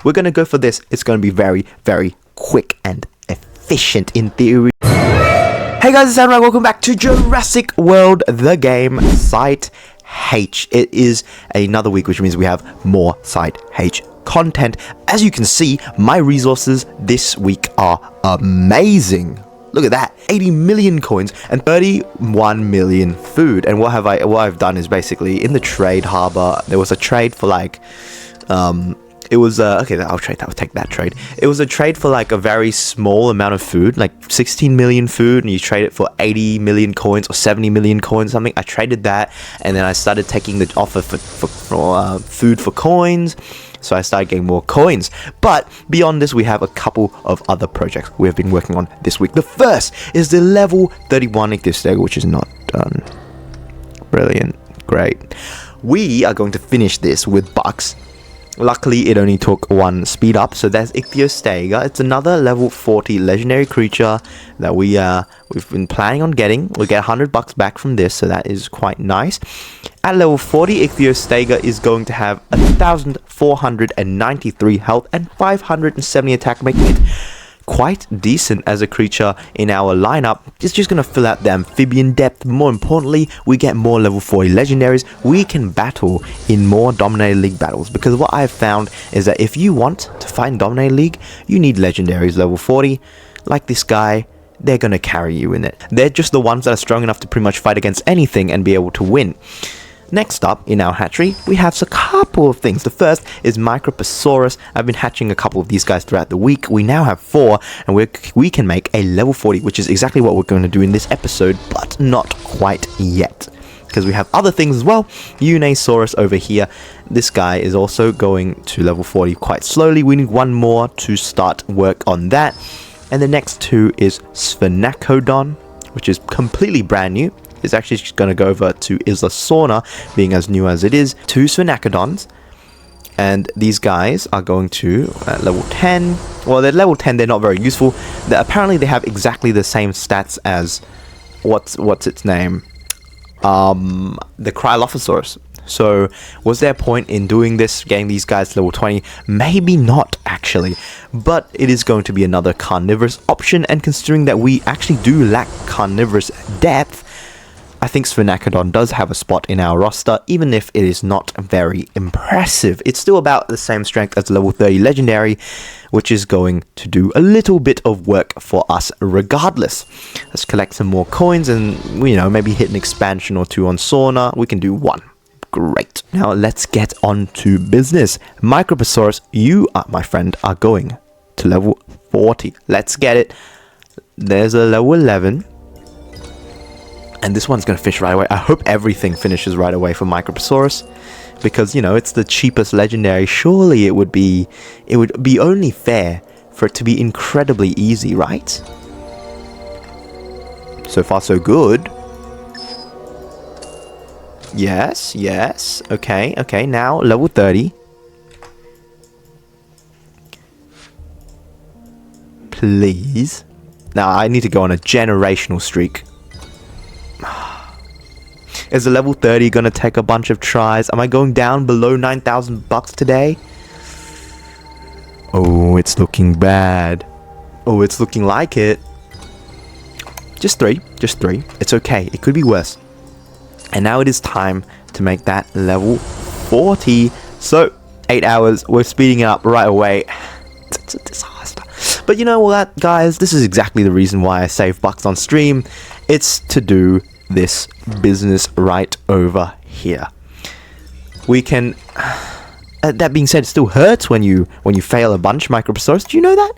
We're going to go for this. It's going to be very, very quick and efficient in theory. Hey guys, it's Tsaotonrac. Welcome back to Jurassic World, the game, Site H. It is another week, which means we have more Site H content. As you can see, my resources this week are amazing. Look at that, 80 million coins and 31 million food. And what I've done is basically in the trade harbor, there was a trade for like, it was okay, I'll take that trade. It was a trade for like a very small amount of food, like 16 million food, and you trade it for 80 million coins or 70 million coins, something. I traded that, and then I started taking the offer for food for coins. So I started getting more coins. But beyond this, we have a couple of other projects we have been working on this week. The first is the level 31 ICHTHYOSTEGA, which is not done. Brilliant. Great. We are going to finish this with bucks. Luckily, it only took one speed up, so that's ICHTHYOSTEGA. It's another level 40 legendary creature that we've been planning on getting. We'll get 100 bucks back from this, so that is quite nice. At level 40, ICHTHYOSTEGA is going to have 1,493 health and 570 attack, making it quite decent as a creature in our lineup. It's just going to fill out the amphibian depth. More importantly, we get more level 40 legendaries. We can battle in more Dominated League battles, because what I've found is that if you want to fight in Dominated League, you need legendaries level 40, like this guy. They're going to carry you in it. They're just the ones that are strong enough to pretty much fight against anything and be able to win. Next up, in our hatchery, we have a couple of things. The first is MICROPOSAURUS. I've been hatching a couple of these guys throughout the week. We now have 4, and we can make a level 40, which is exactly what we're going to do in this episode, but not quite yet, because we have other things as well. Unisaurus over here. This guy is also going to level 40 quite slowly. We need one more to start work on that. And the next two is Sphenacodon, which is completely brand new. It's actually just going to go over to Isla Sorna, being as new as it is. 2 Sphenacodons. And these guys are going to level 10. Well, they're level 10. They're not very useful. Apparently, they have exactly the same stats as what's its name? The Cryolophosaurus. So, was there a point in doing this, getting these guys to level 20? Maybe not, actually. But it is going to be another carnivorous option. And considering that we actually do lack carnivorous depth, I think Sphenacodon does have a spot in our roster, even if it is not very impressive. It's still about the same strength as level 30 legendary, which is going to do a little bit of work for us regardless. Let's collect some more coins and, you know, maybe hit an expansion or 2 on Sorna. We can do 1. Great. Now let's get on to business. MICROPOSAURUS, you, my friend, are going to level 40. Let's get it. There's a level 11. And this one's going to finish right away. I hope everything finishes right away for MICROPOSAURUS, because, you know, it's the cheapest legendary. Surely it would be only fair for it to be incredibly easy, right? So far, so good. Yes, yes. Okay, okay. Now, level 30. Please. Now, I need to go on a generational streak. Is the level 30 gonna take a bunch of tries? Am I going down below 9,000 bucks today? Oh, it's looking bad. Oh, it's looking like it. Just 3. Just 3. It's okay. It could be worse. And now it is time to make that level 40. So, 8 hours. We're speeding it up right away. It's a disaster. But you know what, guys? This is exactly the reason why I save bucks on stream. It's to do this business right over here. We can, that being said, it still hurts when you fail a bunch, MICROPOSAURUS. Do you know that?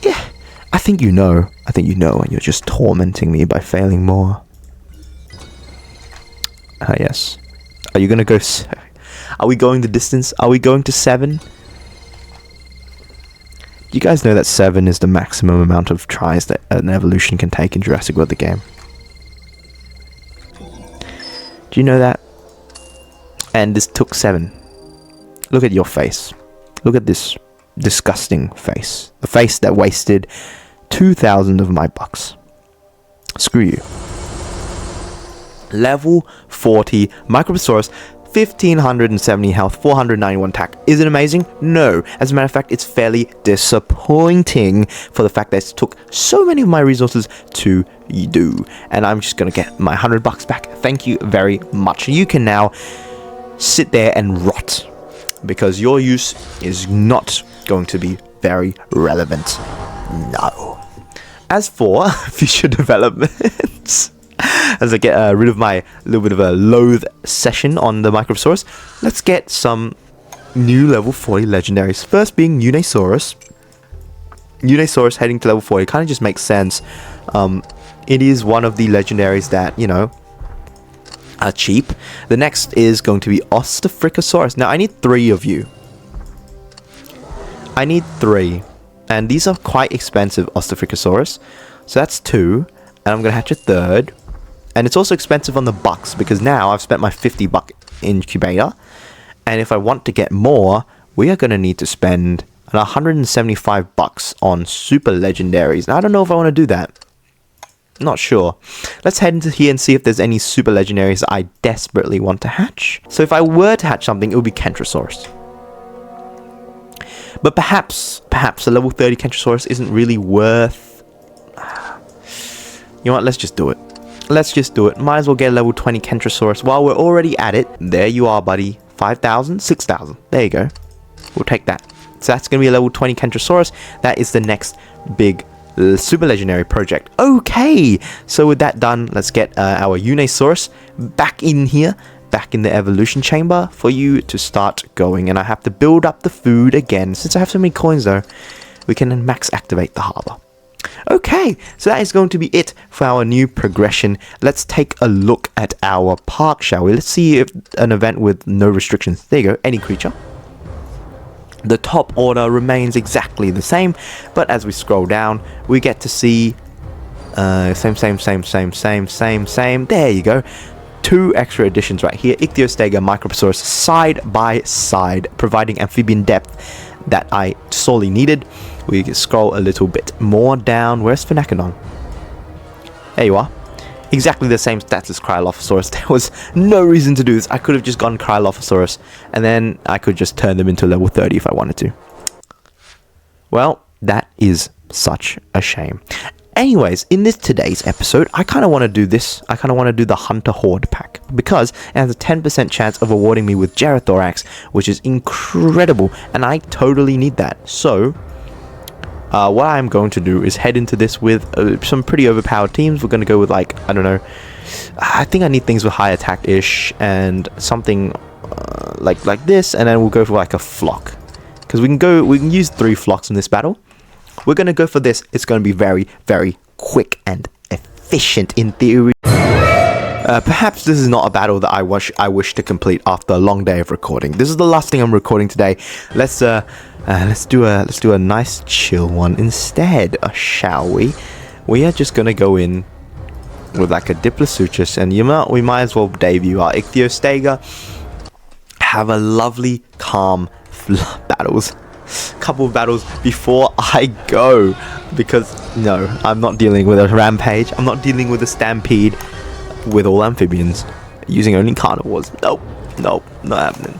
Yeah, I think you know, and you're just tormenting me by failing more. Ah, yes. Are you gonna go? Are we going the distance? Are we going to 7? You guys know that 7 is the maximum amount of tries that an evolution can take in Jurassic World the game. Do you know that? And this took 7. Look at your face. Look at this disgusting face. The face that wasted 2,000 of my bucks. Screw you. Level 40 MICROPOSAURUS, 1570 health, 491 attack. Is it amazing? No. As a matter of fact, it's fairly disappointing for the fact that it took so many of my resources to do. And I'm just going to get my $100 back. Thank you very much. You can now sit there and rot, because your use is not going to be very relevant. No. As for future developments, as I get rid of my little bit of a loathe session on the Microposaurus, let's get some new level 40 legendaries. First being Unisaurus. Unisaurus heading to level 40 kind of just makes sense. It is one of the legendaries that, you know, are cheap. The next is going to be ICHTHYOSTEGA. Now I need 3 of you. I need 3. And these are quite expensive, ICHTHYOSTEGA. So that's 2. And I'm going to hatch a 3rd. And it's also expensive on the bucks, because now I've spent my $50 incubator. And if I want to get more, we are going to need to spend $175 on super legendaries. Now, I don't know if I want to do that. Not sure. Let's head into here and see if there's any super legendaries I desperately want to hatch. So if I were to hatch something, it would be Kentrosaurus. But perhaps a level 30 Kentrosaurus isn't really worth... You know what, let's just do it. Let's just do it. Might as well get a level 20 Kentrosaurus while we're already at it. There you are, buddy. 5,000, 6,000. There you go. We'll take that. So that's going to be a level 20 Kentrosaurus. That is the next big super legendary project. Okay, so with that done, let's get our Unisaurus back in here, back in the evolution chamber for you to start going. And I have to build up the food again. Since I have so many coins though, we can max activate the harbor. Okay, so that is going to be it for our new progression. Let's take a look at our park, shall we? Let's see if an event with no restrictions. There you go, any creature. The top order remains exactly the same, but as we scroll down, we get to see same. There you go. 2 extra additions right here. ICHTHYOSTEGA, MICROPOSAURUS side by side, providing amphibian depth that I sorely needed. We can scroll a little bit more down. Where's Phenacodon? There you are. Exactly the same stats as Cryolophosaurus. There was no reason to do this. I could have just gone Cryolophosaurus, and then I could just turn them into level 30 if I wanted to. Well, that is such a shame. Anyways, in today's episode, I kind of want to do this. I kind of want to do the Hunter Horde pack, because it has a 10% chance of awarding me with Tsaotonrac, which is incredible, and I totally need that. So what I'm going to do is head into this with some pretty overpowered teams. We're going to go with, like, I don't know, I think I need things with high attack-ish and something like this, and then we'll go for like a flock, because we can use 3 flocks in this battle. We're going to go for this. It's going to be very, very quick and efficient in theory. Perhaps this is not a battle that I wish to complete after a long day of recording. This is the last thing I'm recording today. Let's do a nice chill one instead, shall we? We are just gonna go in with like a Diplodocus, and we might as well debut our ICHTHYOSTEGA. Have a lovely, calm couple of battles before I go, because no, I'm not dealing with a rampage. I'm not dealing with a stampede with all amphibians, using only carnivores. Nope, not happening.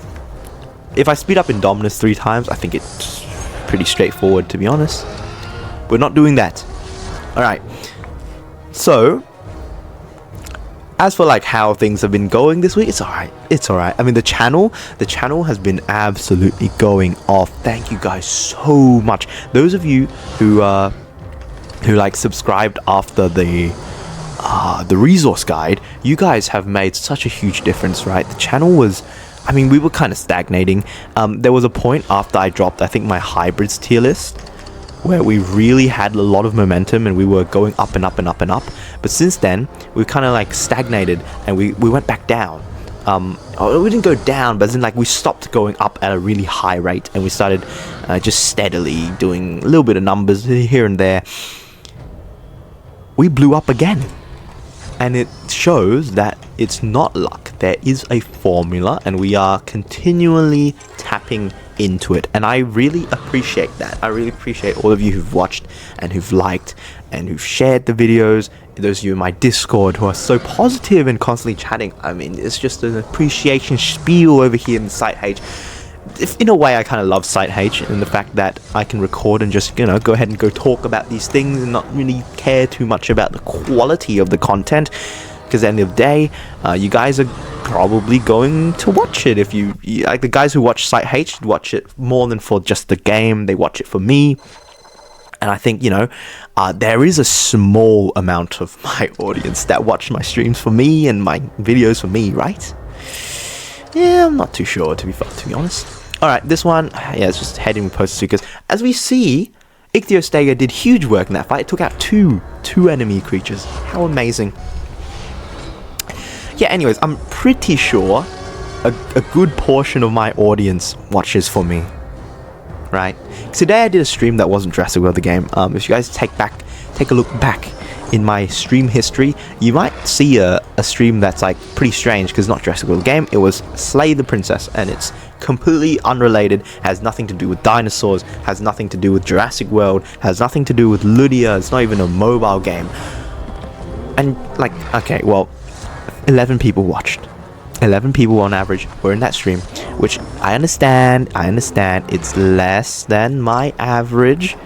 If I speed up Indominus 3 times, I think it's pretty straightforward, to be honest. We're not doing that. Alright, so as for like how things have been going this week, it's alright. I mean, the channel has been absolutely going off. Thank you guys so much. Those of you who like subscribed after the resource guide, you guys have made such a huge difference, right? The channel was, I mean, we were kind of stagnating. There was a point after I dropped, I think, my hybrids tier list, where we really had a lot of momentum and we were going up and up and up and up. But since then, we kind of like stagnated and we went back down. We didn't go down, but as in, like, we stopped going up at a really high rate and we started just steadily doing a little bit of numbers here and there. We blew up again. And it shows that it's not luck. There is a formula, and we are continually tapping into it, and I really appreciate that. I really appreciate all of you who've watched and who've liked and who've shared the videos. Those of you in my Discord who are so positive and constantly chatting. I mean, it's just an appreciation spiel over here in the Site H. In a way, I kind of love Site H and the fact that I can record and just, go ahead and go talk about these things and not really care too much about the quality of the content, because at the end of the day, you guys are probably going to watch it. If you like, the guys who watch Site H watch it more than for just the game, they watch it for me. And I think, there is a small amount of my audience that watch my streams for me and my videos for me, right? Yeah, I'm not too sure, to be honest. Alright, this one, it's just heading with poster stickers. As we see, ICHTHYOSTEGA did huge work in that fight. It took out two enemy creatures. How amazing. Yeah, anyways, I'm pretty sure a good portion of my audience watches for me. Right? Today I did a stream that wasn't Jurassic World the game. If you guys take a look back in my stream history, you might see a stream that's like pretty strange, because not Jurassic World the game, it was Slay the Princess, and it's completely unrelated, has nothing to do with dinosaurs, has nothing to do with Jurassic World, has nothing to do with Ludia, it's not even a mobile game. And like, okay, well, 11 people watched. 11 people on average were in that stream, which I understand it's less than my average.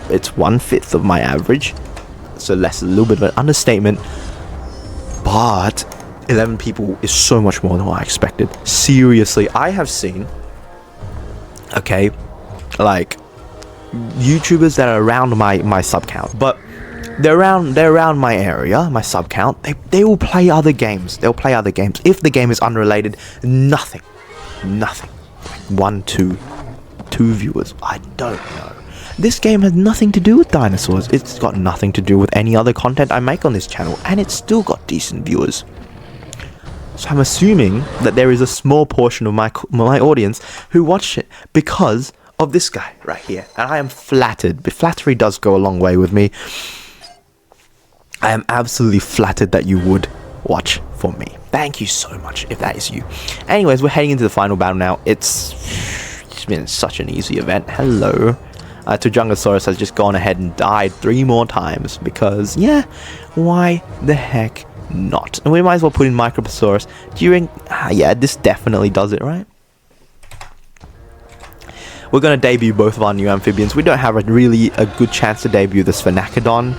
It's 1/5 of my average, so less, a little bit of an understatement, but 11 people is so much more than what I expected. Seriously, I have seen, okay, like, YouTubers that are around my sub count, but they're around my area, my sub count. They will play other games. They'll play other games. If the game is unrelated, nothing. Like 1, 2 viewers. I don't know. This game has nothing to do with dinosaurs. It's got nothing to do with any other content I make on this channel, and it's still got decent viewers. So I'm assuming that there is a small portion of my audience who watch it because of this guy right here, and I am flattered. But flattery does go a long way with me. I am absolutely flattered that you would watch for me. Thank you so much if that is you. Anyways, we're heading into the final battle now. It's been such an easy event. Hello. Tsaotonrac has just gone ahead and died 3 more times because, yeah, why the heck not? And we might as well put in MICROPOSAURUS during... yeah, this definitely does it, right? We're going to debut both of our new amphibians. We don't have really a good chance to debut this Phenacodon,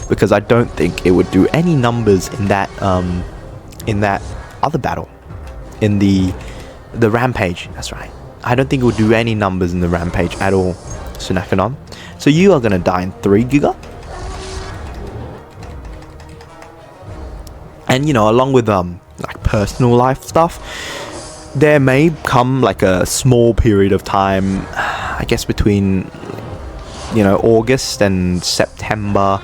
because I don't think it would do any numbers in that other battle, in the Rampage. That's right. I don't think it would do any numbers in the Rampage at all, Phenacodon. So you are gonna die in 3 Giga. And along with like personal life stuff, there may come like a small period of time, I guess between August and September,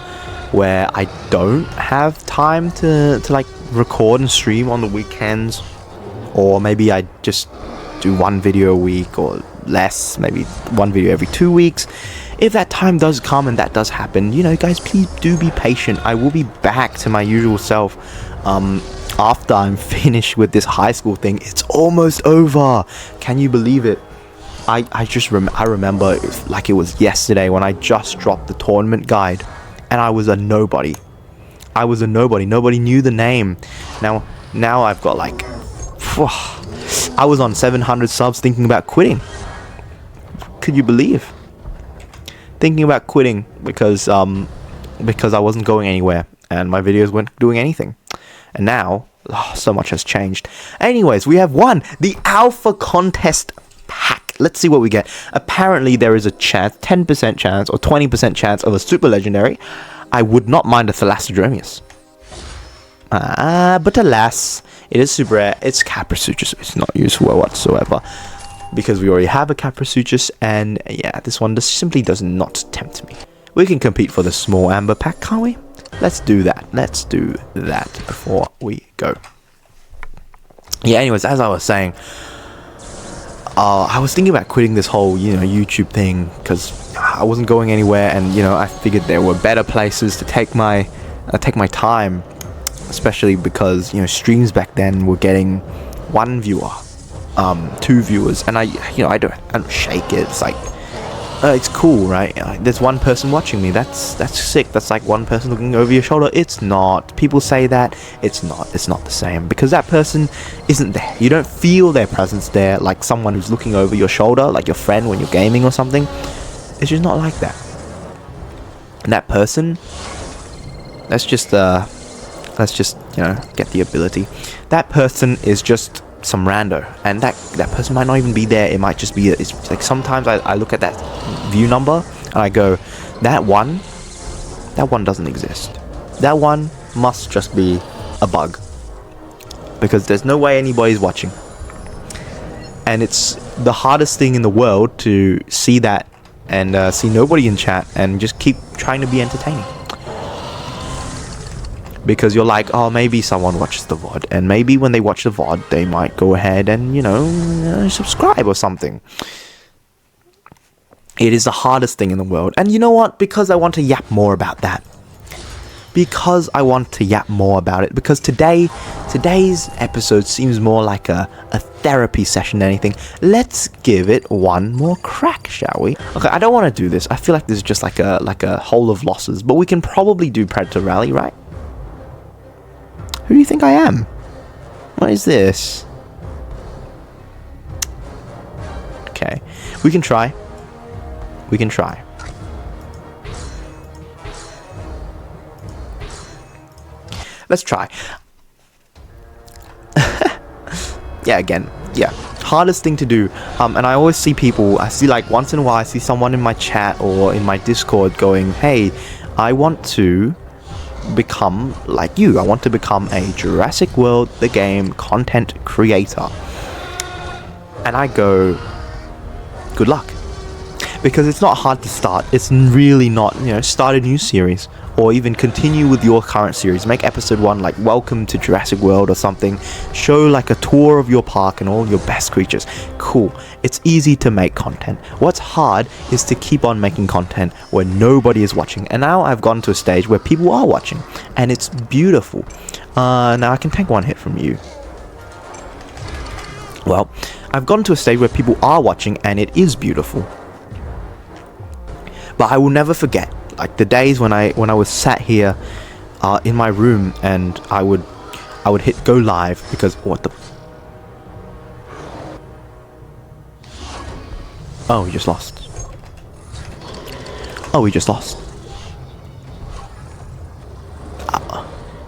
where I don't have time to like record and stream on the weekends, or maybe I just do 1 video a week or less, maybe 1 video every 2 weeks. If that time does come and that does happen, guys, please do be patient. I will be back to my usual self after I'm finished with this high school thing. It's almost over. Can you believe it? I remember like it was yesterday when I just dropped the tournament guide. And I was a nobody. Nobody knew the name. Now I've got like... I was on 700 subs thinking about quitting. Could you believe? Thinking about quitting because I wasn't going anywhere. And my videos weren't doing anything. And now, so much has changed. Anyways, we have won the Alpha Contest pack. Let's see what we get. Apparently, there is a chance, 10% chance or 20% chance of a super legendary. I would not mind a Thalassodromeus. But alas, it is super rare. It's Caprasuchus. It's not useful whatsoever, because we already have a Caprasuchus, and yeah, this one just simply does not tempt me. We can compete for the small amber pack, can't we? Let's do that. Let's do that before we go. Yeah, anyways, as I was saying, I was thinking about quitting this whole, YouTube thing, because I wasn't going anywhere, and, I figured there were better places to take my time, especially because, streams back then were getting 1 viewer, two viewers, and I don't shake it. It's like, it's cool, right? There's one person watching me. That's sick. That's like one person looking over your shoulder. It's not. People say that. It's not the same, because that person isn't there. You don't feel their presence there like someone who's looking over your shoulder, like your friend when you're gaming or something. It's just not like that. And that person, let's just get the ability. That person is just some rando, and that person might not even be there. It might just be, it's like sometimes I look at that view number and I go, that one doesn't exist. That one must just be a bug, because there's no way anybody's watching. And it's the hardest thing in the world to see that and see nobody in chat and just keep trying to be entertaining. Because you're like, oh, maybe someone watches the VOD, and maybe when they watch the VOD, they might go ahead and, subscribe or something. It is the hardest thing in the world. And you know what? Because I want to yap more about that. Because today's episode seems more like a therapy session than anything. Let's give it one more crack, shall we? Okay, I don't want to do this. I feel like this is just like a hole of losses, but we can probably do Predator Rally, right? Who do you think I am? What is this? Okay. We can try. Let's try. Yeah. Hardest thing to do. And I always see people, I see like once in a while, I see someone in my chat or in my Discord going, hey, I want to become like you. I want to become a Jurassic World the game content creator. And I go, good luck. Because it's not hard to start. It's really not, start a new series, or even continue with your current series. Make episode 1 like welcome to Jurassic World or something. Show like a tour of your park and all your best creatures. Cool. It's easy to make content. What's hard is to keep on making content where nobody is watching. And now I've gotten to a stage where people are watching, and it's beautiful. Now I can take one hit from you. Well, I've gotten to a stage where people are watching, and it is beautiful. But I will never forget, like, the days when I was sat here in my room, and I would hit go live because what the... Oh, we just lost.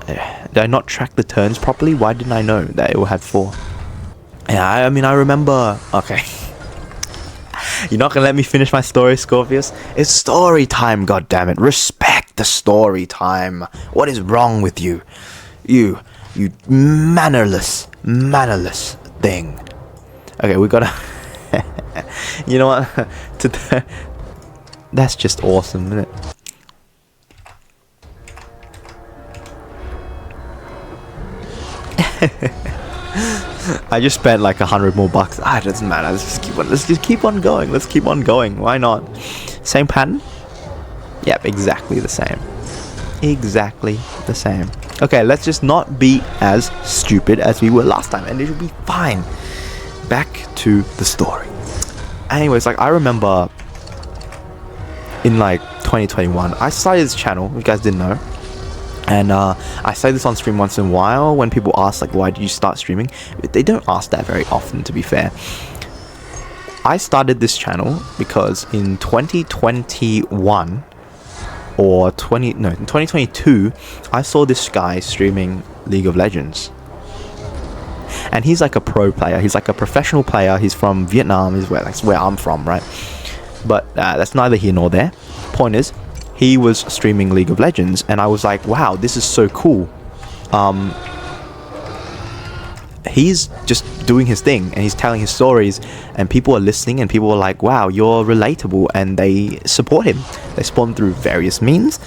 Did I not track the turns properly? Why didn't I know that it had 4? Yeah, I mean, I remember... Okay. You're not gonna let me finish my story, Scorpius? It's story time, goddammit. Respect the story time. What is wrong with you? You mannerless thing. Okay, we gotta... You know what? That's just awesome, isn't it? I just spent like 100 more bucks. It doesn't matter. Let's just keep on going. Why not? Same pattern? Yep, exactly the same. Okay, let's just not be as stupid as we were last time, and it will be fine. Back to the story. Anyways, like, I remember in like 2021, I started this channel. You guys didn't know. And I say this on stream once in a while when people ask, like, why did you start streaming? They don't ask that very often, to be fair. I started this channel because in 2021 in 2022, I saw this guy streaming League of Legends. And he's like a pro player. He's like a professional player. He's from Vietnam, that's where I'm from, right? But that's neither here nor there. Point is, he was streaming League of Legends, and I was like, wow, this is so cool. He's just doing his thing, and he's telling his stories, and people are listening, and people are like, wow, you're relatable, and they support him. They support him through various means,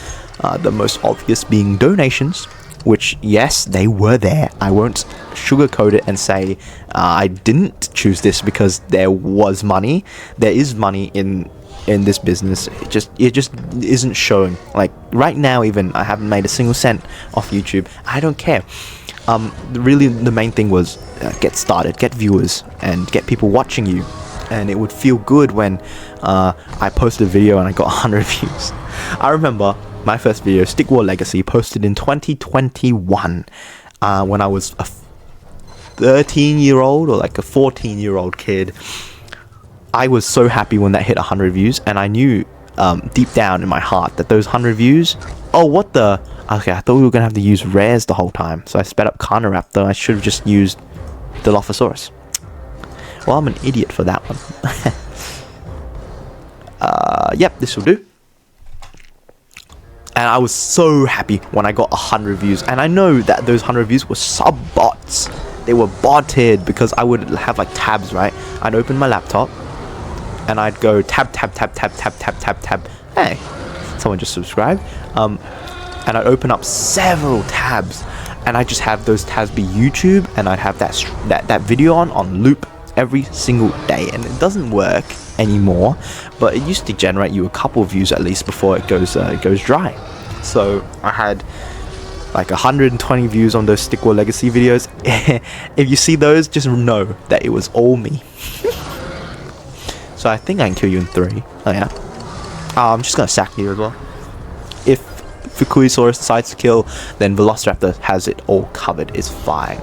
the most obvious being donations, which, yes, they were there. I won't sugarcoat it and say I didn't choose this because there was money. There is money in this business. It just isn't showing. Like right now, even I haven't made a single cent off YouTube. I don't care. really the main thing was get started, get viewers, and get people watching you. And it would feel good when I posted a video and I got 100 views. I remember my first video, Stick War Legacy, posted in 2021 when I was a 13-year-old or like a 14-year-old kid. I was so happy when that hit 100 views, and I knew deep down in my heart that those 100 views, oh what the, okay, I thought we were gonna have to use rares the whole time, so I sped up Carnoraptor. I should have just used Dilophosaurus. Well, I'm an idiot for that one. Yep, this will do. And I was so happy when I got 100 views, and I know that those 100 views were sub bots. They were botted because I would have like tabs, right? I'd open my laptop and I'd go tab. Hey, someone just subscribed. And I'd open up several tabs, and I'd just have those tabs be YouTube, and I'd have that video on loop every single day. And it doesn't work anymore, but it used to generate you a couple of views at least before it goes dry. So I had like 120 views on those Stick War Legacy videos. If you see those, just know that it was all me. So I think I can kill you in 3. Oh yeah. I'm just gonna sack you as well. If ICHTHYOSTEGA decides to kill, then Velociraptor has it all covered. It's fine.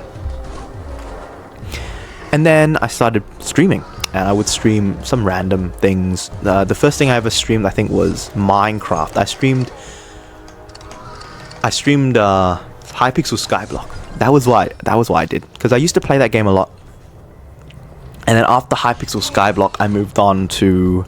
And then I started streaming, and I would stream some random things. The first thing I ever streamed, I think, was Minecraft. I streamed Hypixel Skyblock. That was why I did, because I used to play that game a lot. And then after Hypixel Skyblock, I moved on to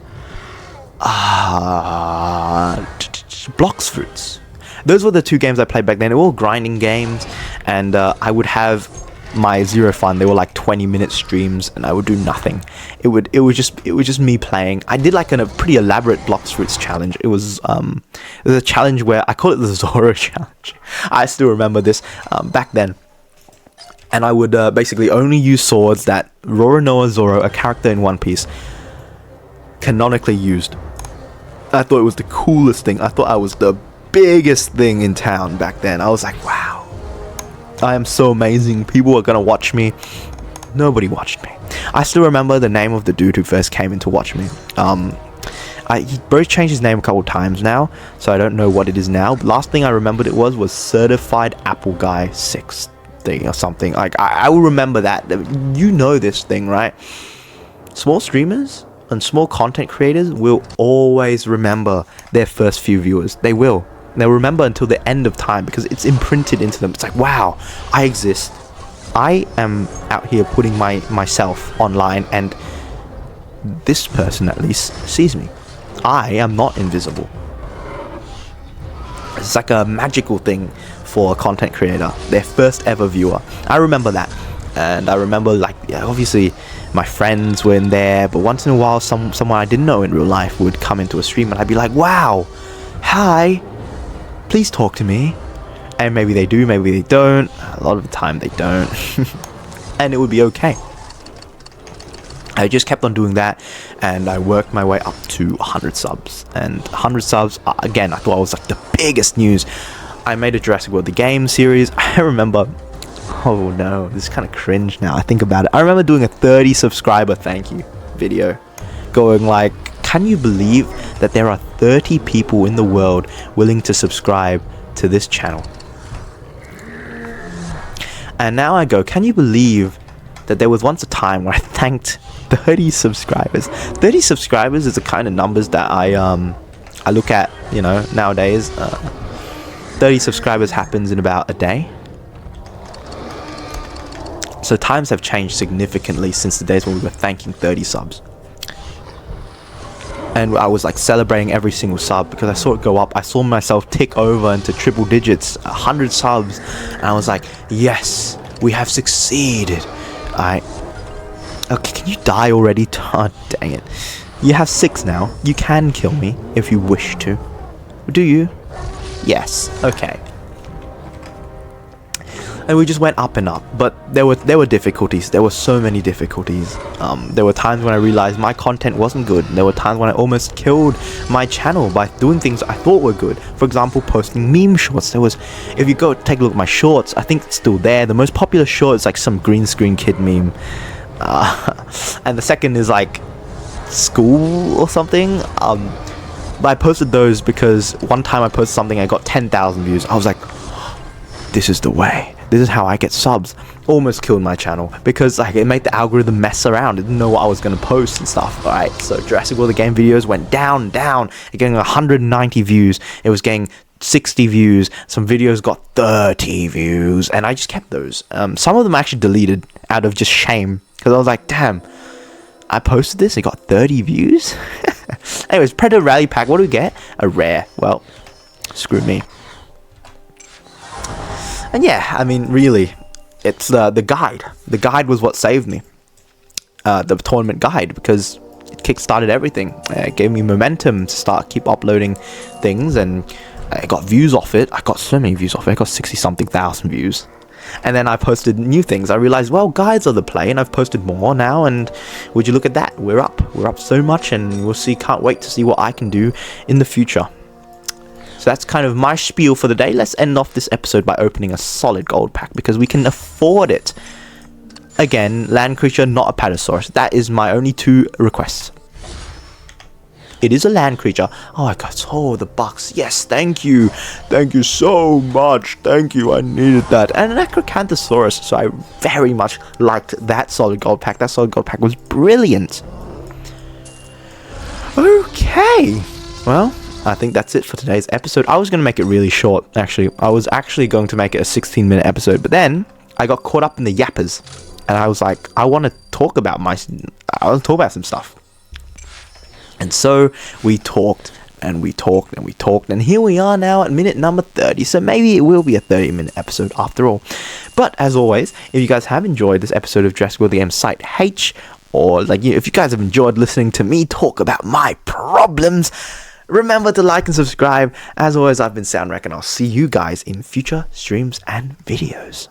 Blox Fruits. Those were the 2 games I played back then. They were all grinding games, and I would have my Zero Fun. They were like 20-minute streams, and I would do nothing. It was just me playing. I did like a pretty elaborate Blox Fruits challenge. It was a challenge where I call it the Zoro challenge. I still remember this back then. And I would basically only use swords that Roronoa Zoro, a character in One Piece, canonically used. I thought it was the coolest thing. I thought I was the biggest thing in town back then. I was like, wow, I am so amazing. People are gonna watch me. Nobody watched me. I still remember the name of the dude who first came in to watch me. He both changed his name a couple times now, so I don't know what it is now. But last thing I remembered it was Certified Apple Guy 6 thing or something. Like I will remember that. You know this thing, right? Small streamers and small content creators will always remember their first few viewers. They will. They'll remember until the end of time because it's imprinted into them. It's like, wow, I exist. I am out here putting myself online, and this person at least sees me. I am not invisible. It's like a magical thing for a content creator, their first ever viewer. I remember that. And I remember, like, yeah, obviously my friends were in there, but once in a while someone I didn't know in real life would come into a stream, and I'd be like, wow, hi, please talk to me. And maybe they do, maybe they don't. A lot of the time they don't. And it would be okay. I just kept on doing that, and I worked my way up to 100 subs. And 100 subs, again, I thought I was like the biggest news. I made a Jurassic World the game series. I remember, oh no, this is kind of cringe now I think about it. I remember doing a 30 subscriber thank you video, going like, can you believe that there are 30 people in the world willing to subscribe to this channel? And now I go, can you believe that there was once a time where I thanked 30 subscribers? 30 subscribers is the kind of numbers that I look at, you know, nowadays. 30 subscribers happens in about a day. So times have changed significantly since the days when we were thanking 30 subs. And I was like celebrating every single sub because I saw it go up. I saw myself tick over into triple digits, 100 subs, and I was like, yes, we have succeeded. Okay, can you die already? Oh, dang it. You have 6 now. You can kill me if you wish to. Do you? Yes. Okay. and we just went up and up. But there were difficulties. There were so many difficulties. There were times when I realized my content wasn't good. There were times when I almost killed my channel by doing things I thought were good. For example, posting meme shorts. If you go take a look at my shorts, I think it's still there. The most popular short is like some green screen kid meme, and the second is like school or something. But I posted those because one time I posted something, I got 10,000 views. I was like, this is the way. This is how I get subs. Almost killed my channel because like it made the algorithm mess around. It didn't know what I was gonna post and stuff. Alright, so Jurassic World the game videos went down. It getting 190 views. It was getting 60 views. Some videos got 30 views, and I just kept those. Some of them I actually deleted out of just shame because I was like, damn, I posted this, it got 30 views. Anyways, Predator Rally Pack. What do we get? A rare. Well, screw me. And yeah, I mean, really, it's the guide. The guide was what saved me. The tournament guide, because it kickstarted everything. It gave me momentum to keep uploading things, and I got views off it. I got so many views off it. I got 60-something thousand views. And then I posted new things. I realized, well, guides are the play, and I've posted more now, and would you look at that? We're up so much, and we'll see. Can't wait to see what I can do in the future. So that's kind of my spiel for the day. Let's end off this episode by opening a solid gold pack, because we can afford it. Again, land creature, not a Patasaurus. That is my only 2 requests. It is a land creature. Oh, I got the bucks. Yes, thank you. Thank you so much. Thank you. I needed that. And an Acrocanthosaurus. So I very much liked that solid gold pack. That solid gold pack was brilliant. Okay. Well, I think that's it for today's episode. I was going to make it really short, actually. I was actually going to make it a 16-minute episode. But then I got caught up in the yappers. And I was like, I want to talk about some stuff. And so we talked and we talked and we talked, and here we are now at minute number 30. So maybe it will be a 30-minute episode after all. But as always, if you guys have enjoyed this episode of Jurassic World the Game Site H, or like, if you guys have enjoyed listening to me talk about my problems, remember to like and subscribe. As always, I've been Tsaotonrac, and I'll see you guys in future streams and videos.